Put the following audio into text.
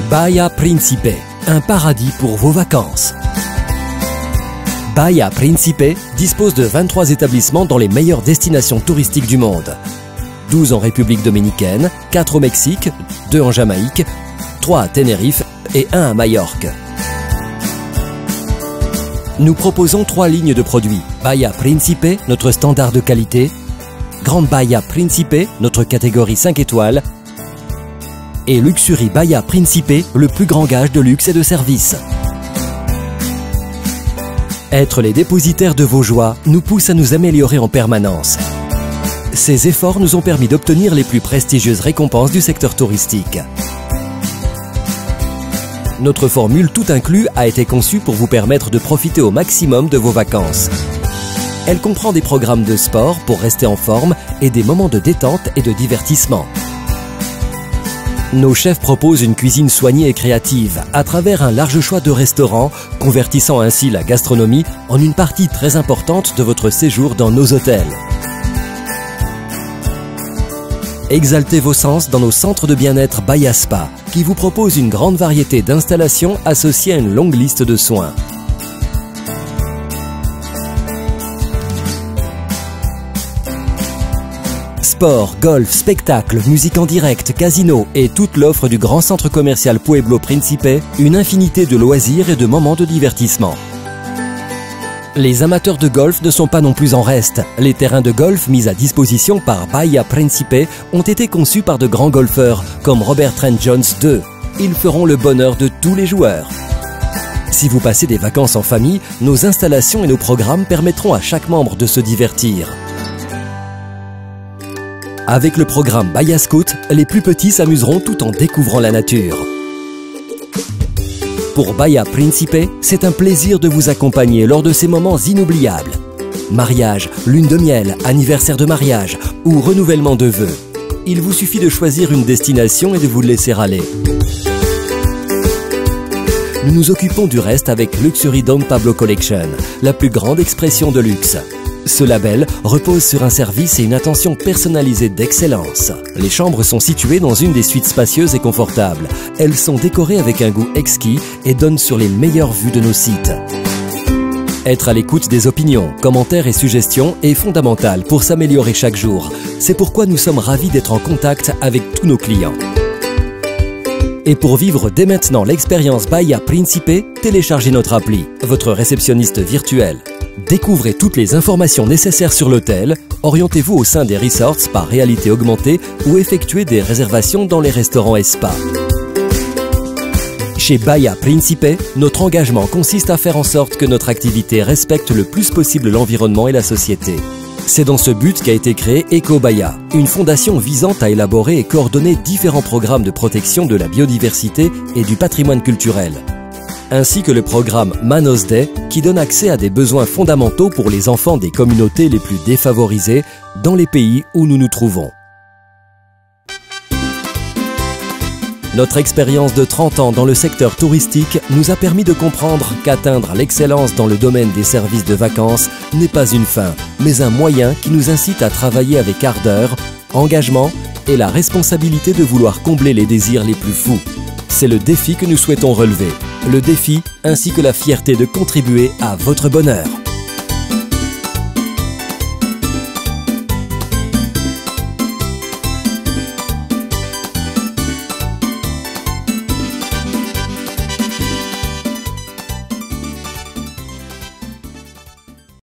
Bahia Principe, un paradis pour vos vacances. Bahia Principe dispose de 23 établissements dans les meilleures destinations touristiques du monde. 12 en République dominicaine, 4 au Mexique, 2 en Jamaïque, 3 à Tenerife et 1 à Majorque. Nous proposons 3 lignes de produits. Bahia Principe, notre standard de qualité. Grande Bahia Principe, notre catégorie 5 étoiles. Et Luxury Bahia Principe, le plus grand gage de luxe et de service. Être les dépositaires de vos joies nous pousse à nous améliorer en permanence. Ces efforts nous ont permis d'obtenir les plus prestigieuses récompenses du secteur touristique. Notre formule tout inclus a été conçue pour vous permettre de profiter au maximum de vos vacances. Elle comprend des programmes de sport pour rester en forme et des moments de détente et de divertissement. Nos chefs proposent une cuisine soignée et créative à travers un large choix de restaurants, convertissant ainsi la gastronomie en une partie très importante de votre séjour dans nos hôtels. Exaltez vos sens dans nos centres de bien-être Bahia Spa, qui vous proposent une grande variété d'installations associées à une longue liste de soins. Sport, golf, spectacle, musique en direct, casino et toute l'offre du grand centre commercial Pueblo Principe, une infinité de loisirs et de moments de divertissement. Les amateurs de golf ne sont pas non plus en reste. Les terrains de golf mis à disposition par Bahia Principe ont été conçus par de grands golfeurs comme Robert Trent Jones II. Ils feront le bonheur de tous les joueurs. Si vous passez des vacances en famille, nos installations et nos programmes permettront à chaque membre de se divertir. Avec le programme Bahia Scout, les plus petits s'amuseront tout en découvrant la nature. Pour Bahia Principe, c'est un plaisir de vous accompagner lors de ces moments inoubliables. Mariage, lune de miel, anniversaire de mariage ou renouvellement de vœux. Il vous suffit de choisir une destination et de vous laisser aller. Nous nous occupons du reste avec Luxury Don Pablo Collection, la plus grande expression de luxe. Ce label repose sur un service et une attention personnalisée d'excellence. Les chambres sont situées dans une des suites spacieuses et confortables. Elles sont décorées avec un goût exquis et donnent sur les meilleures vues de nos sites. Être à l'écoute des opinions, commentaires et suggestions est fondamental pour s'améliorer chaque jour. C'est pourquoi nous sommes ravis d'être en contact avec tous nos clients. Et pour vivre dès maintenant l'expérience Bahia Principe, téléchargez notre appli, votre réceptionniste virtuel. Découvrez toutes les informations nécessaires sur l'hôtel, orientez-vous au sein des resorts par réalité augmentée ou effectuez des réservations dans les restaurants et spas. Chez Bahia Principe, notre engagement consiste à faire en sorte que notre activité respecte le plus possible l'environnement et la société. C'est dans ce but qu'a été créée EcoBahia, une fondation visant à élaborer et coordonner différents programmes de protection de la biodiversité et du patrimoine culturel, ainsi que le programme Manos Day qui donne accès à des besoins fondamentaux pour les enfants des communautés les plus défavorisées dans les pays où nous nous trouvons. Notre expérience de 30 ans dans le secteur touristique nous a permis de comprendre qu'atteindre l'excellence dans le domaine des services de vacances n'est pas une fin, mais un moyen qui nous incite à travailler avec ardeur, engagement et la responsabilité de vouloir combler les désirs les plus fous. C'est le défi que nous souhaitons relever. Le défi ainsi que la fierté de contribuer à votre bonheur.